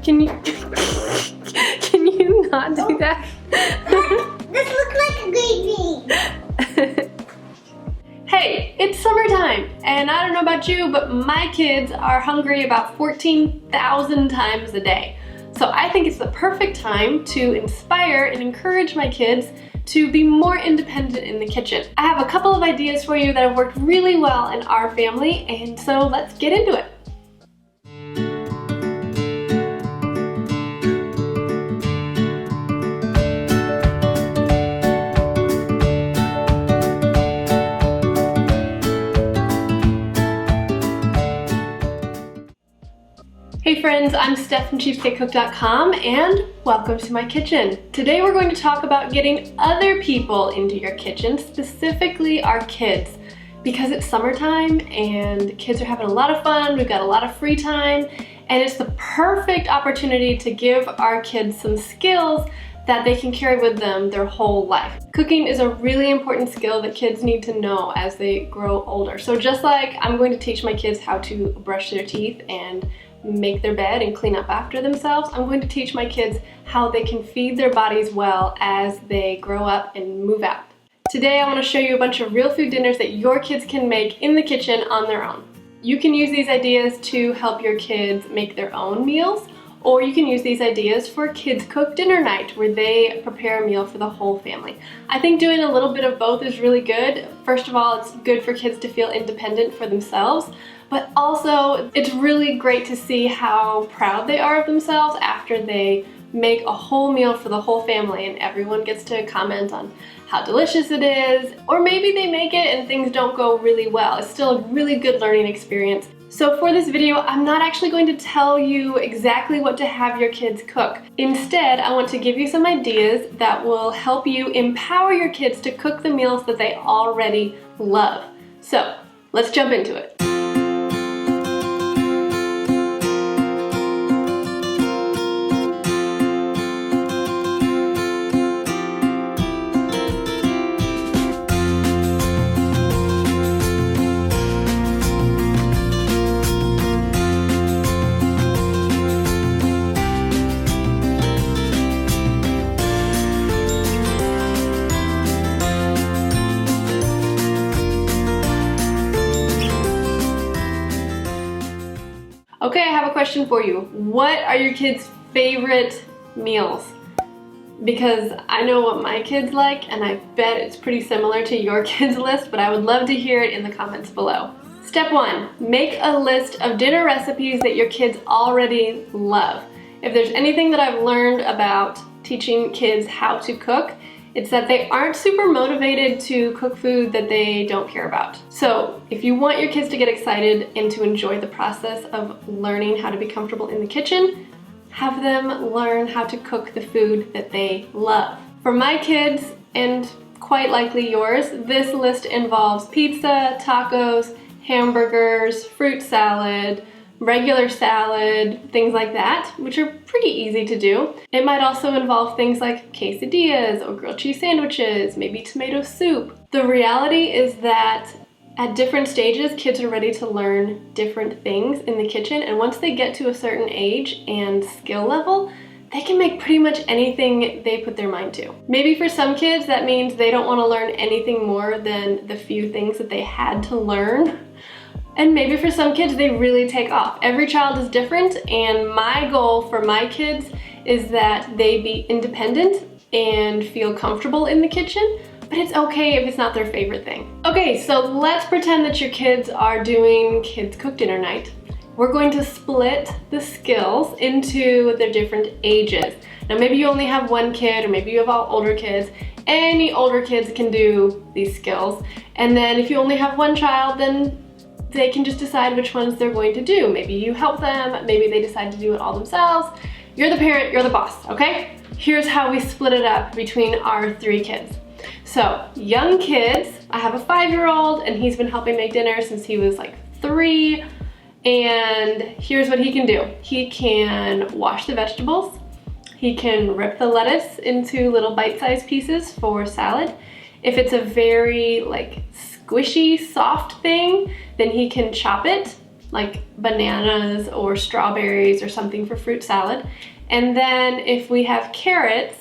Can you can you not do that? This looks like a great bean. Hey, it's summertime, and I don't know about you, but my kids are hungry about 14,000 times a day. So I think it's the perfect time to inspire and encourage my kids to be more independent in the kitchen. I have a couple of ideas for you that have worked really well in our family, and so let's get into it. Hey friends, I'm Steph from cheapskatecook.com and welcome to my kitchen. Today we're going to talk about getting other people into your kitchen, specifically our kids, because it's summertime and kids are having a lot of fun, we've got a lot of free time, and it's the perfect opportunity to give our kids some skills that they can carry with them their whole life. Cooking is a really important skill that kids need to know as they grow older. So just like I'm going to teach my kids how to brush their teeth and make their bed and clean up after themselves, I'm going to teach my kids how they can feed their bodies well as they grow up and move out. Today I want to show you a bunch of real food dinners that your kids can make in the kitchen on their own. You can use these ideas to help your kids make their own meals, or you can use these ideas for kids cook dinner night where they prepare a meal for the whole family. I think doing a little bit of both is really good. First of all, it's good for kids to feel independent for themselves, but also it's really great to see how proud they are of themselves after they make a whole meal for the whole family and everyone gets to comment on how delicious it is, or maybe they make it and things don't go really well. It's still a really good learning experience. So for this video, I'm not actually going to tell you exactly what to have your kids cook. Instead, I want to give you some ideas that will help you empower your kids to cook the meals that they already love. So let's jump into it. Okay, I have a question for you. What are your kids' favorite meals? Because I know what my kids like, and I bet it's pretty similar to your kids' list, but I would love to hear it in the comments below. Step 1, make a list of dinner recipes that your kids already love. If there's anything that I've learned about teaching kids how to cook, it's that they aren't super motivated to cook food that they don't care about. So if you want your kids to get excited and to enjoy the process of learning how to be comfortable in the kitchen, have them learn how to cook the food that they love. For my kids, and quite likely yours, this list involves pizza, tacos, hamburgers, fruit salad, regular salad, things like that, which are pretty easy to do. It might also involve things like quesadillas or grilled cheese sandwiches, maybe tomato soup. The reality is that at different stages, kids are ready to learn different things in the kitchen, and once they get to a certain age and skill level, they can make pretty much anything they put their mind to. Maybe for some kids, that means they don't want to learn anything more than the few things that they had to learn. And maybe for some kids, they really take off. Every child is different, and my goal for my kids is that they be independent and feel comfortable in the kitchen, but it's okay if it's not their favorite thing. Okay, so let's pretend that your kids are doing kids cook dinner night. We're going to split the skills into their different ages. Now maybe you only have one kid, or maybe you have all older kids. Any older kids can do these skills. And then if you only have one child, then they can just decide which ones they're going to do. Maybe you help them, maybe they decide to do it all themselves. You're the parent, you're the boss, okay? Here's how we split it up between our 3 kids. So, young kids, I have a 5-year-old and he's been helping make dinner since he was like 3, and here's what he can do. He can wash the vegetables, he can rip the lettuce into little bite-sized pieces for salad. If it's a very like squishy, soft thing, then he can chop it like bananas or strawberries or something for fruit salad. And then if we have carrots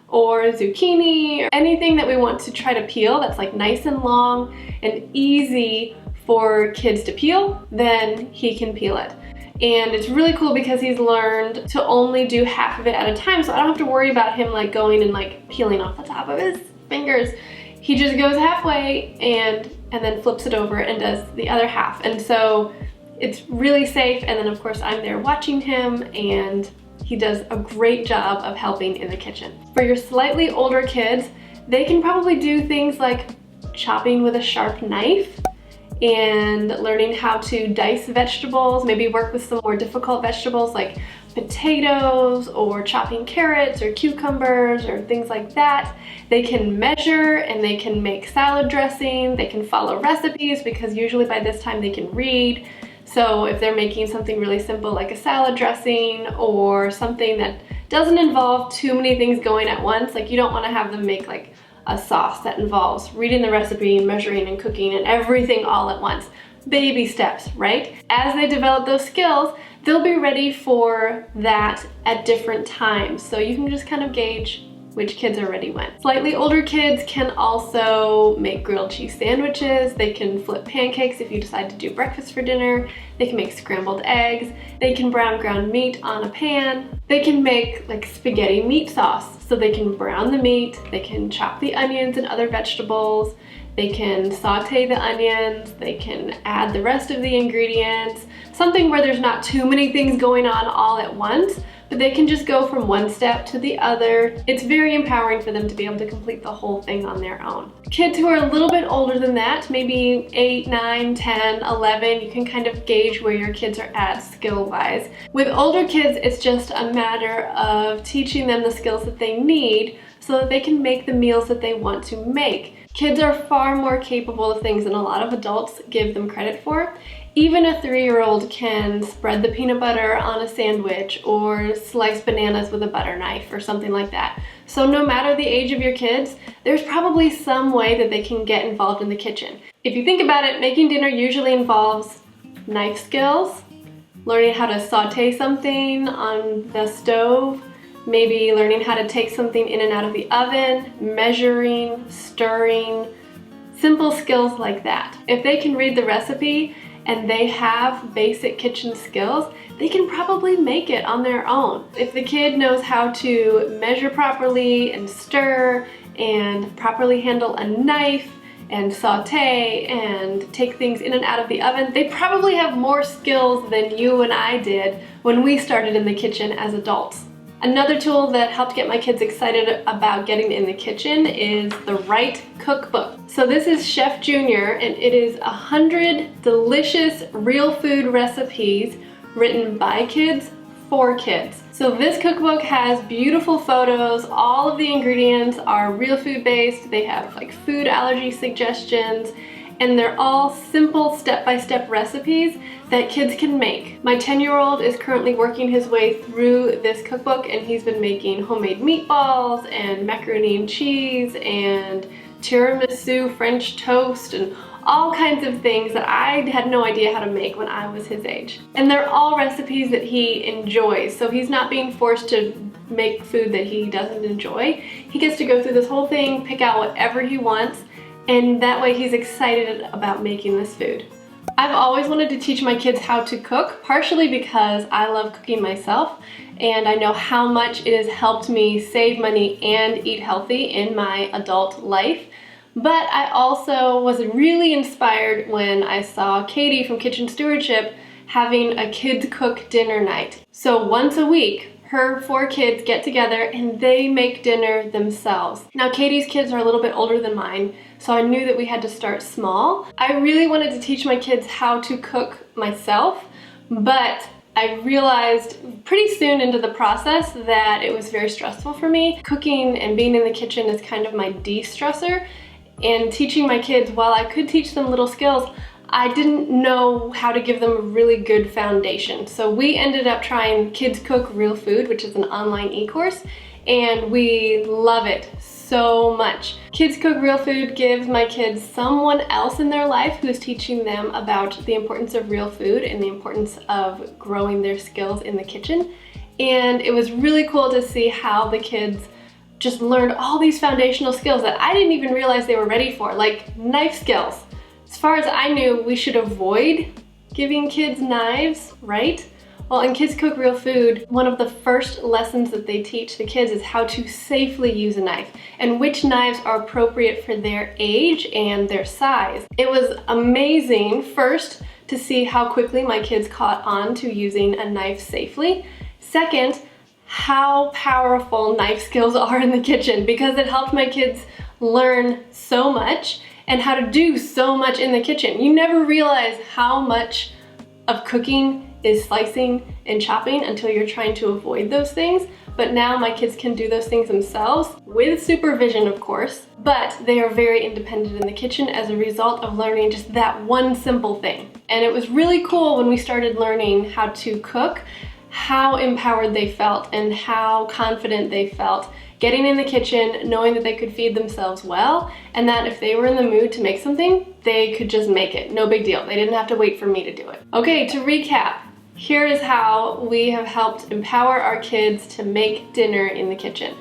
or zucchini or anything that we want to try to peel that's like nice and long and easy for kids to peel, then he can peel it. And it's really cool because he's learned to only do half of it at a time, so I don't have to worry about him like going and like peeling off the top of his fingers. He just goes halfway and then flips it over and does the other half. And so it's really safe, and then of course I'm there watching him, and he does a great job of helping in the kitchen. For your slightly older kids, they can probably do things like chopping with a sharp knife and learning how to dice vegetables, maybe work with some more difficult vegetables like potatoes or chopping carrots or cucumbers or things like that. They can measure and they can make salad dressing. They can follow recipes because usually by this time they can read. So if they're making something really simple like a salad dressing or something that doesn't involve too many things going at once, like you don't want to have them make like a sauce that involves reading the recipe and measuring and cooking and everything all at once. Baby steps, right? As they develop those skills, they'll be ready for that at different times. So you can just kind of gauge which kids are ready when. Slightly older kids can also make grilled cheese sandwiches. They can flip pancakes if you decide to do breakfast for dinner. They can make scrambled eggs. They can brown ground meat on a pan. They can make like spaghetti meat sauce. So they can brown the meat. They can chop the onions and other vegetables. They can saute the onions. They can add the rest of the ingredients. Something where there's not too many things going on all at once, but they can just go from one step to the other. It's very empowering for them to be able to complete the whole thing on their own. Kids who are a little bit older than that, maybe 8, 9, 10, 11, you can kind of gauge where your kids are at skill-wise. With older kids, it's just a matter of teaching them the skills that they need so that they can make the meals that they want to make. Kids are far more capable of things than a lot of adults give them credit for. Even a 3-year-old can spread the peanut butter on a sandwich or slice bananas with a butter knife or something like that. So no matter the age of your kids, there's probably some way that they can get involved in the kitchen. If you think about it, making dinner usually involves knife skills, learning how to saute something on the stove, maybe learning how to take something in and out of the oven, measuring, stirring, simple skills like that. If they can read the recipe and they have basic kitchen skills, they can probably make it on their own. If the kid knows how to measure properly and stir and properly handle a knife and saute and take things in and out of the oven, they probably have more skills than you and I did when we started in the kitchen as adults. Another tool that helped get my kids excited about getting in the kitchen is the Right Cookbook. So this is Chef Junior, and it is 100 delicious real food recipes written by kids for kids. So this cookbook has beautiful photos. All of the ingredients are real food based. They have like food allergy suggestions, and they're all simple step-by-step recipes that kids can make. My 10-year-old is currently working his way through this cookbook, and he's been making homemade meatballs and macaroni and cheese and tiramisu French toast and all kinds of things that I had no idea how to make when I was his age. And they're all recipes that he enjoys, so he's not being forced to make food that he doesn't enjoy. He gets to go through this whole thing, pick out whatever he wants, and that way he's excited about making this food. I've always wanted to teach my kids how to cook, partially because I love cooking myself, and I know how much it has helped me save money and eat healthy in my adult life. But I also was really inspired when I saw Katie from Kitchen Stewardship having a kids cook dinner night. So once a week, her 4 kids get together and they make dinner themselves. Now Katie's kids are a little bit older than mine, so I knew that we had to start small. I really wanted to teach my kids how to cook myself, but I realized pretty soon into the process that it was very stressful for me. Cooking and being in the kitchen is kind of my de-stressor, and teaching my kids, while I could teach them little skills, I didn't know how to give them a really good foundation. So we ended up trying Kids Cook Real Food, which is an online e-course, and we love it so much. Kids Cook Real Food gives my kids someone else in their life who's teaching them about the importance of real food and the importance of growing their skills in the kitchen. And it was really cool to see how the kids just learned all these foundational skills that I didn't even realize they were ready for, like knife skills. As far as I knew, we should avoid giving kids knives, right? Well, in Kids Cook Real Food, one of the first lessons that they teach the kids is how to safely use a knife and which knives are appropriate for their age and their size. It was amazing, first, to see how quickly my kids caught on to using a knife safely. Second, how powerful knife skills are in the kitchen, because it helped my kids learn so much and how to do so much in the kitchen. You never realize how much of cooking is slicing and chopping until you're trying to avoid those things. But now my kids can do those things themselves, with supervision of course, but they are very independent in the kitchen as a result of learning just that one simple thing. And it was really cool when we started learning how to cook, how empowered they felt and how confident they felt getting in the kitchen, knowing that they could feed themselves well, and that if they were in the mood to make something, they could just make it. No big deal. They didn't have to wait for me to do it. Okay, to recap, here is how we have helped empower our kids to make dinner in the kitchen.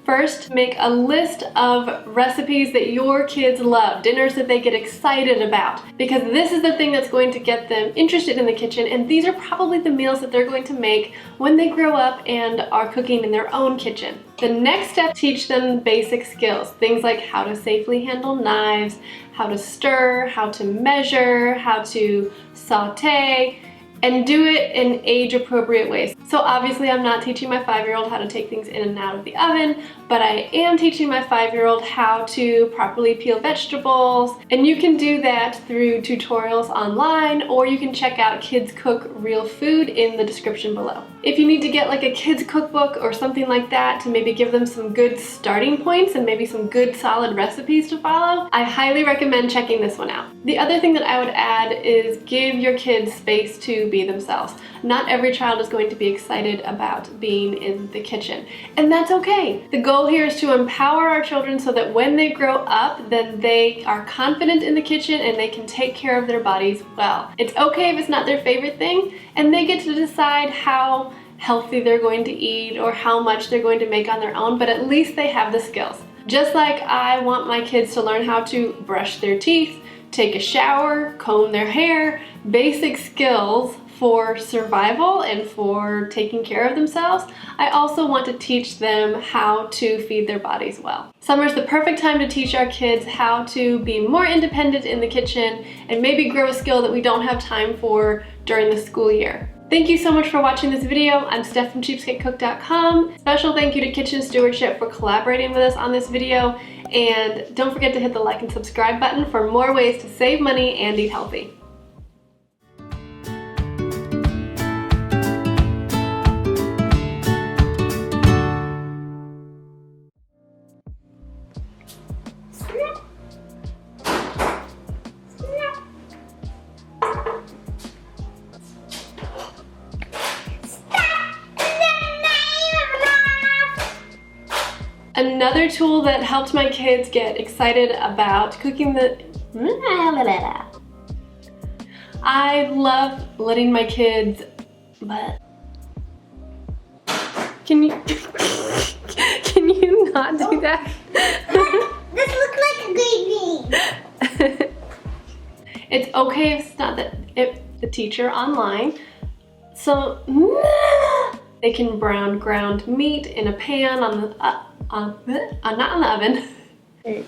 First, make a list of recipes that your kids love, dinners that they get excited about, because this is the thing that's going to get them interested in the kitchen, and these are probably the meals that they're going to make when they grow up and are cooking in their own kitchen. The next step, teach them basic skills, things like how to safely handle knives, how to stir, how to measure, how to saute, and do it in age-appropriate ways. So obviously I'm not teaching my 5-year-old how to take things in and out of the oven, but I am teaching my 5-year-old how to properly peel vegetables, and you can do that through tutorials online, or you can check out Kids Cook Real Food in the description below. If you need to get like a kids cookbook or something like that to maybe give them some good starting points and maybe some good solid recipes to follow, I highly recommend checking this one out. The other thing that I would add is give your kids space to be themselves. Not every child is going to be excited about being in the kitchen, and that's okay. The goal here is to empower our children so that when they grow up, then they are confident in the kitchen and they can take care of their bodies well. It's okay if it's not their favorite thing, and they get to decide how healthy they're going to eat or how much they're going to make on their own, but at least they have the skills. Just like I want my kids to learn how to brush their teeth, take a shower, comb their hair, basic skills for survival and for taking care of themselves, I also want to teach them how to feed their bodies well. Summer's the perfect time to teach our kids how to be more independent in the kitchen and maybe grow a skill that we don't have time for during the school year. Thank you so much for watching this video. I'm Steph from cheapskatecook.com. Special thank you to Kitchen Stewardship for collaborating with us on this video. And don't forget to hit the like and subscribe button for more ways to save money and eat healthy. Another tool that helped my kids get excited about cooking I love letting my kids, can you not do that? This looks like a great meal. It's okay if it's not the teacher online. So they can brown ground meat in a pan on the not on the oven. There you go.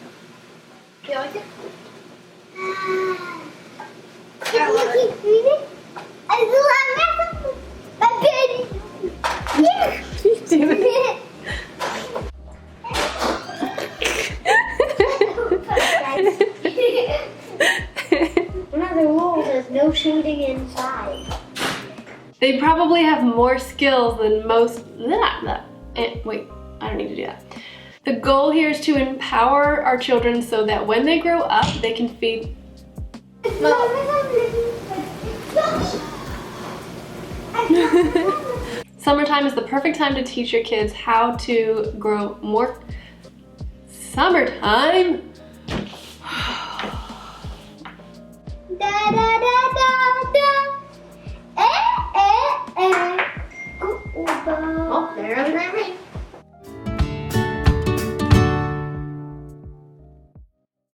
Do you like it? Can you keep reading? I love my baby. Yeah. You do it. One of the rules is no shooting inside. They probably have more skills than most. Wait, I don't need to do that. The goal here is to empower our children so that when they grow up, they can feed. Summertime is the perfect time to teach your kids how to grow more. Summertime? Da da da da da. Eh. Oh, there's the rain.